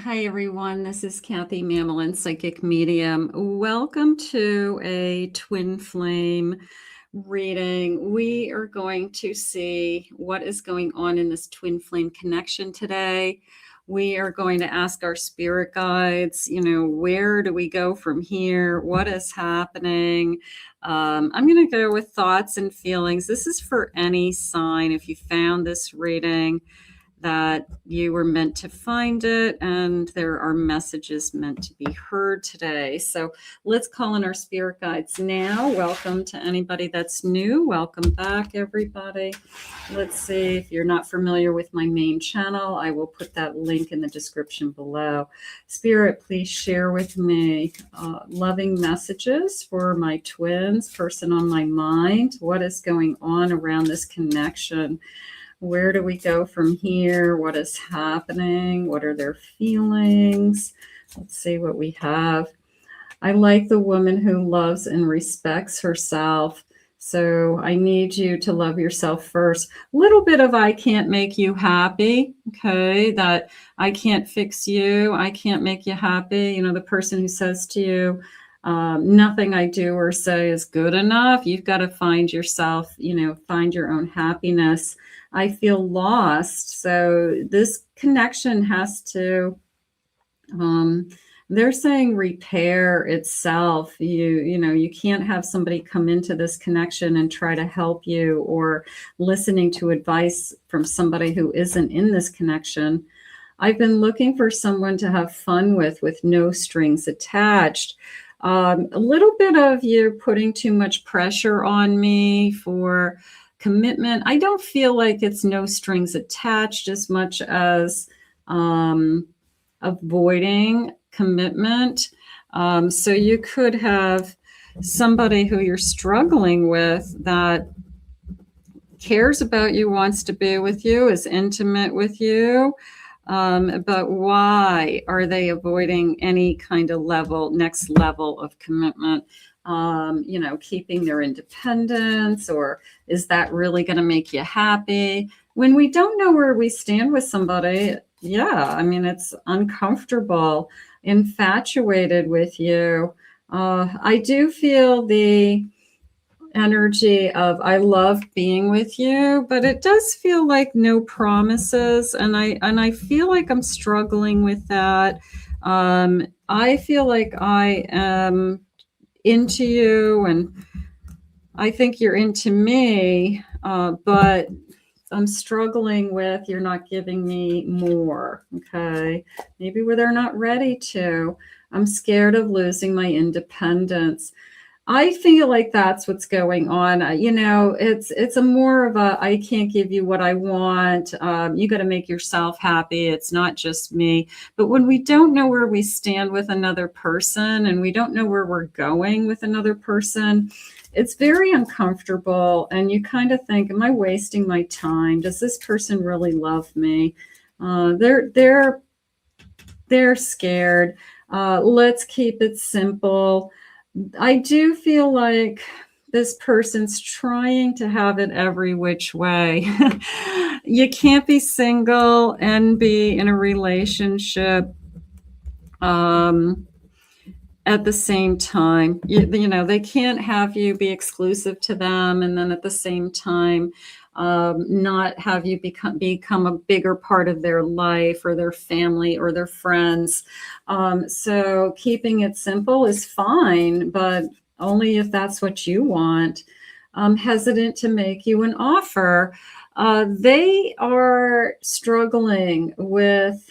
Hi, everyone. This is Kathy Mamelin, Psychic Medium. Welcome to a twin flame reading. We are going to see what is going on in this twin flame connection today. We are going to ask our spirit guides, where do we go from here? What is happening? I'm going to go with thoughts and feelings. This is for any sign. If you found this reading, that you were meant to find it, and there are messages meant to be heard today. So let's call in our spirit guides now. Welcome to anybody that's new. Welcome back, everybody. Let's see, if you're not familiar with my main channel, I will put that link in the description below. Spirit, please share with me loving messages for my twins, person on my mind. What is going on around this connection? Where do we go from here? What is happening? What are their feelings? Let's see what we have. I like the woman who loves and respects herself. So I need you to love yourself first. A little bit of I can't make you happy, okay? That I can't fix you. I can't make you happy. The person who says to you, nothing I do or say is good enough. You've got to find yourself, find your own happiness. I feel lost. So this connection has to, they're saying repair itself. You can't have somebody come into this connection and try to help you, or listening to advice from somebody who isn't in this connection. I've been looking for someone to have fun with no strings attached. A little bit of you putting too much pressure on me for commitment. I don't feel like it's no strings attached as much as avoiding commitment. So you could have somebody who you're struggling with that cares about you, wants to be with you, is intimate with you. But why are they avoiding any kind of next level of commitment? Keeping their independence, or is that really going to make you happy? When we don't know where we stand with somebody, it's uncomfortable, infatuated with you. I do feel the energy of I love being with you, but it does feel like no promises, and I feel like I'm struggling with that. I feel like I am into you, and I think you're into me, but I'm struggling with you're not giving me more. Okay, maybe where they're not ready to. I'm scared of losing my independence. I feel like that's what's going on. It's a more of a I can't give you what I want. You got to make yourself happy. It's not just me. But when we don't know where we stand with another person, and we don't know where we're going with another person, it's very uncomfortable. And you kind of think, am I wasting my time? Does this person really love me? They're scared. Let's keep it simple. I do feel like this person's trying to have it every which way. You can't be single and be in a relationship at the same time. They can't have you be exclusive to them, and then at the same time not have you become a bigger part of their life, or their family, or their friends. So keeping it simple is fine, but only if that's what you want. Hesitant to make you an offer. They are struggling with,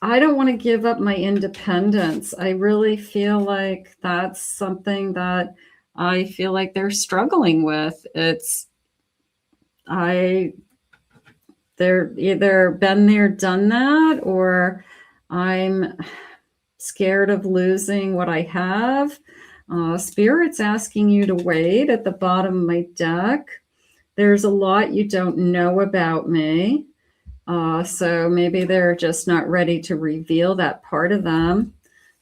I don't want to give up my independence. I really feel like that's something that I feel like they're struggling with. They're either been there, done that, or I'm scared of losing what I have. Spirit's asking you to wait at the bottom of my deck. There's a lot you don't know about me. So maybe they're just not ready to reveal that part of them.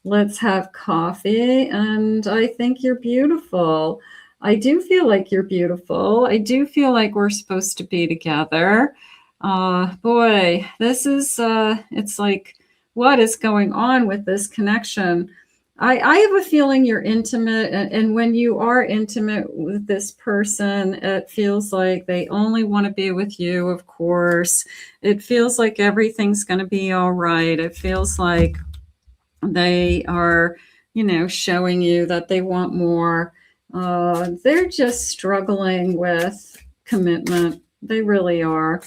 Let's have coffee. And I think you're beautiful. I do feel like you're beautiful. I do feel like we're supposed to be together. Boy, this is, it's like, what is going on with this connection? I have a feeling you're intimate, and when you are intimate with this person, it feels like they only want to be with you, of course. It feels like everything's going to be all right. It feels like they are, showing you that they want more. They're just struggling with commitment. They really are.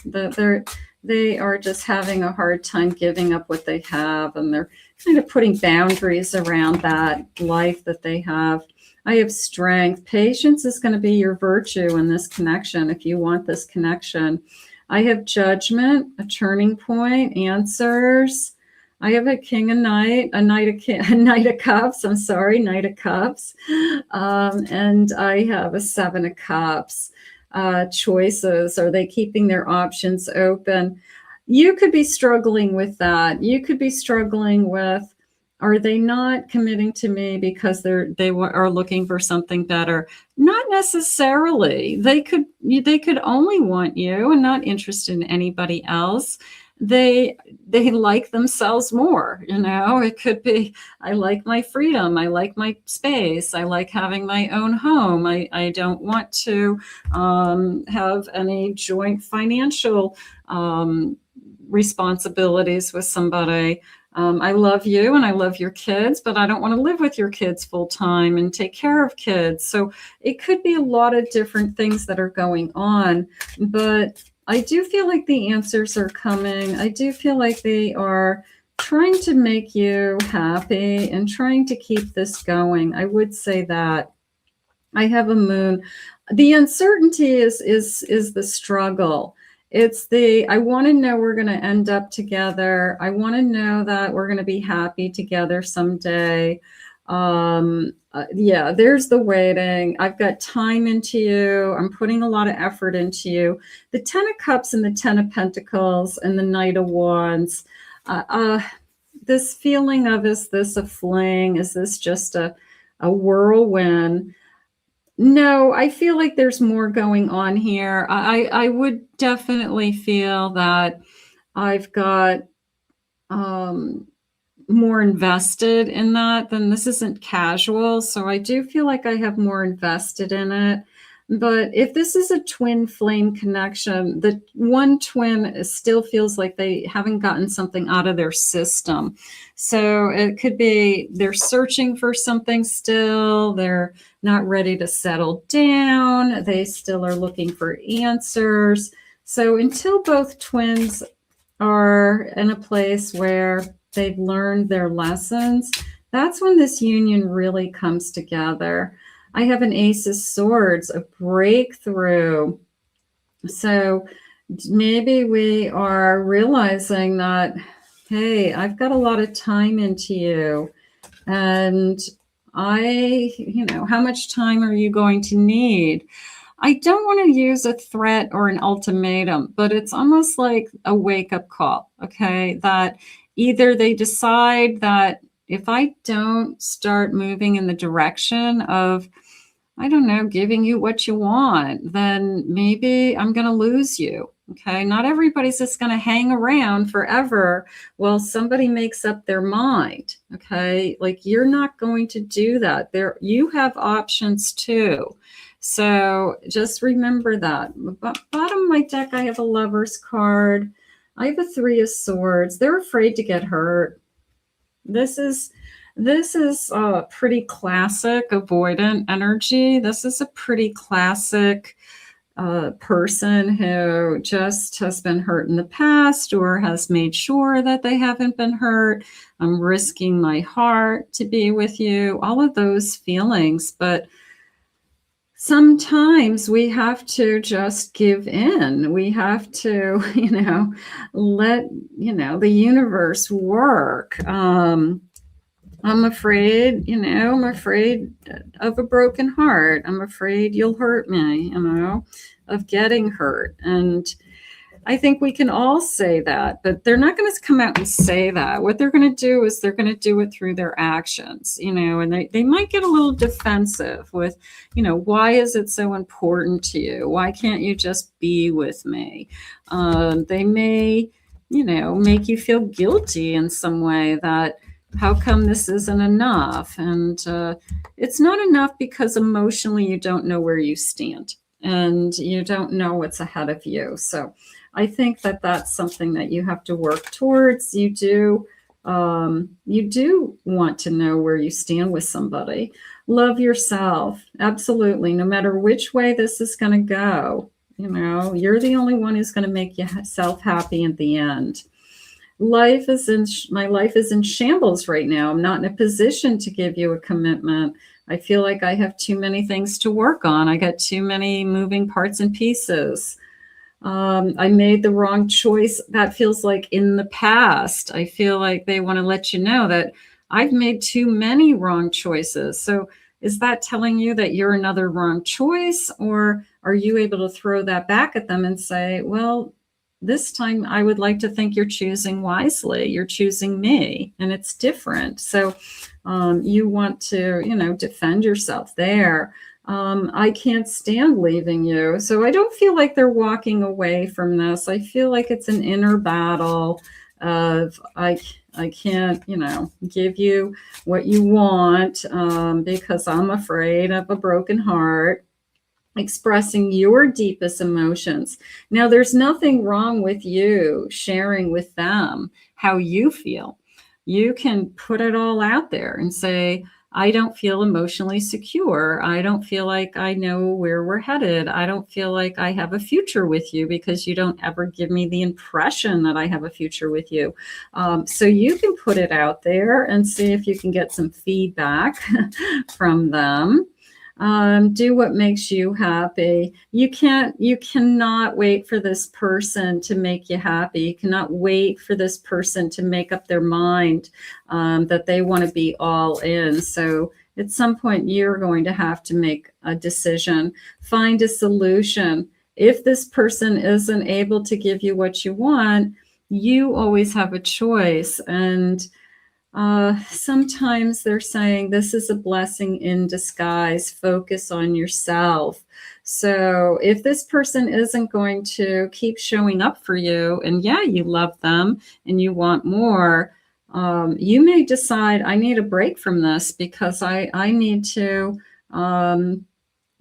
They are just having a hard time giving up what they have, and they're kind of putting boundaries around that life that they have. I have strength. Patience is going to be your virtue in this connection if you want this connection. I have judgment, a turning point, answers. I have a king and knight, a knight of cups. I'm sorry, knight of cups. And I have a seven of cups. Choices. Are they keeping their options open? You could be struggling with that. You could be struggling with, are they not committing to me because they are looking for something better? Not necessarily. They could only want you and not interested in anybody else. They like themselves more. It could be, I like my freedom, I like my space, I like having my own home, I don't want to have any joint financial responsibilities with somebody. I love you and I love your kids, but I don't want to live with your kids full time and take care of kids. So it could be a lot of different things that are going on, but I do feel like the answers are coming. I do feel like they are trying to make you happy and trying to keep this going. I would say that. I have a moon. The uncertainty is the struggle. It's I want to know we're going to end up together. I want to know that we're going to be happy together someday. Yeah, there's the waiting. I've got time into you. I'm putting a lot of effort into you. The 10 of Cups and the 10 of Pentacles and the Knight of Wands. This feeling of, is this a fling? Is this just a whirlwind? No, I feel like there's more going on here. I would definitely feel that I've got more invested in that. Then this isn't casual. So I do feel like I have more invested in it. But if this is a twin flame connection, the one twin still feels like they haven't gotten something out of their system. So it could be they're searching for something still. They're not ready to settle down. They still are looking for answers. So until both twins are in a place where they've learned their lessons, that's when this union really comes together. I have an Ace of Swords, a breakthrough. So maybe we are realizing that, hey, I've got a lot of time into you. And how much time are you going to need? I don't want to use a threat or an ultimatum, but it's almost like a wake-up call, okay? That either they decide that if I don't start moving in the direction of, I don't know, giving you what you want, then maybe I'm going to lose you. Okay. Not everybody's just going to hang around forever while somebody makes up their mind. Okay. Like, you're not going to do that. You have options too. So just remember that. Bottom of my deck, I have a Lover's card. I have a Three of Swords. They're afraid to get hurt. This is a pretty classic avoidant energy. This is a pretty classic person who just has been hurt in the past or has made sure that they haven't been hurt. I'm risking my heart to be with you. All of those feelings. But sometimes we have to just give in. We have to, let, the universe work. I'm afraid, I'm afraid of a broken heart. I'm afraid you'll hurt me, of getting hurt. And I think we can all say that, but they're not going to come out and say that. What they're going to do is they're going to do it through their actions, and they might get a little defensive with, why is it so important to you? Why can't you just be with me? They may, make you feel guilty in some way that how come this isn't enough? And it's not enough because emotionally you don't know where you stand and you don't know what's ahead of you. So I think that that's something that you have to work towards. You do want to know where you stand with somebody. Love yourself. Absolutely. No matter which way this is going to go, you're the only one who's going to make yourself happy in the end. My life is in shambles right now. I'm not in a position to give you a commitment. I feel like I have too many things to work on. I got too many moving parts and pieces. I made the wrong choice. That feels like in the past. I feel like they want to let you know that I've made too many wrong choices. So is that telling you that you're another wrong choice? Or are you able to throw that back at them and say, well, this time I would like to think you're choosing wisely. You're choosing me, and it's different. So you want to, defend yourself there. I can't stand leaving you. So I don't feel like they're walking away from this. I feel like it's an inner battle of I can't, give you what you want because I'm afraid of a broken heart. Expressing your deepest emotions. Now, there's nothing wrong with you sharing with them how you feel. You can put it all out there and say, I don't feel emotionally secure. I don't feel like I know where we're headed. I don't feel like I have a future with you because you don't ever give me the impression that I have a future with you. So you can put it out there and see if you can get some feedback from them. Do what makes you happy. You cannot wait for this person to make you happy. You cannot wait for this person to make up their mind that they want to be all in. So at some point, you're going to have to make a decision, find a solution. If this person isn't able to give you what you want, you always have a choice. And sometimes they're saying this is a blessing in disguise. Focus on yourself. So if this person isn't going to keep showing up for you, and yeah, you love them and you want more, you may decide I need a break from this because I need to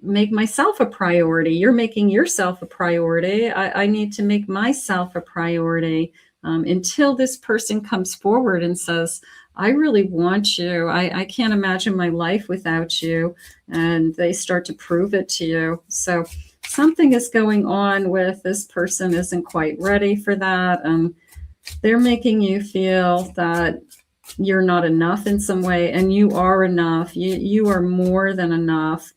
make myself a priority. You're making yourself a priority. I need to make myself a priority until this person comes forward and says, I really want you. I can't imagine my life without you. And they start to prove it to you. So something is going on with this person isn't quite ready for that. And they're making you feel that you're not enough in some way, and you are enough. You are more than enough.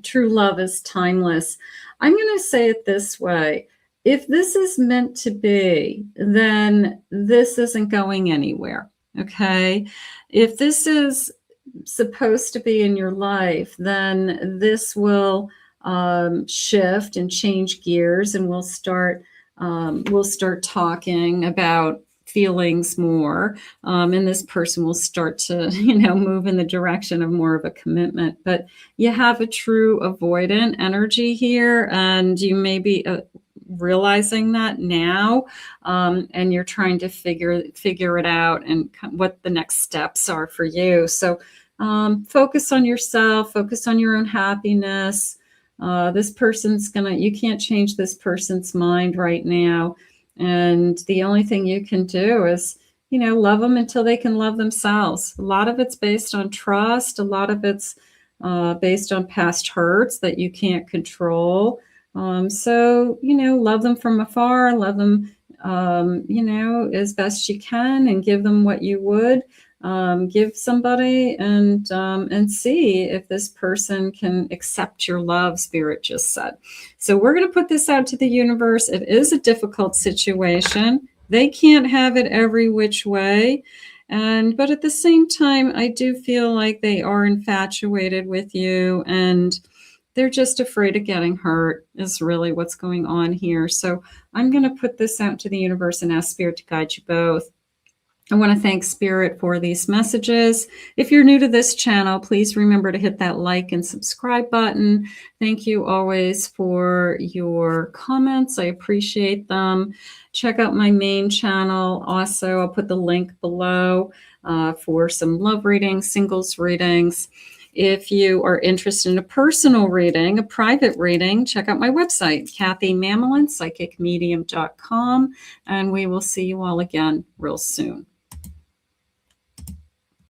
True love is timeless. I'm going to say it this way. If this is meant to be, then this isn't going anywhere. Okay. If this is supposed to be in your life, then this will shift and change gears, and we'll start talking about feelings more, and this person will start to move in the direction of more of a commitment. But you have a true avoidant energy here, and you may be realizing that now, and you're trying to figure it out and what the next steps are for you. So focus on yourself, focus on your own happiness. This person's you can't change this person's mind right now. And the only thing you can do is, love them until they can love themselves. A lot of it's based on trust. A lot of it's based on past hurts that you can't control. So, love them from afar, love them, as best you can, and give them what you would give somebody, and see if this person can accept your love, Spirit just said. So we're going to put this out to the universe. It is a difficult situation. They can't have it every which way. But at the same time, I do feel like they are infatuated with you, and They're just afraid of getting hurt is really what's going on here. So I'm going to put this out to the universe and ask Spirit to guide you both. I want to thank Spirit for these messages. If you're new to this channel, please remember to hit that like and subscribe button. Thank you always for your comments. I appreciate them. Check out my main channel. Also, I'll put the link below for some love readings, singles readings. If you are interested in a personal reading, a private reading, check out my website, CathyMamelin, psychicmedium.com, and we will see you all again real soon.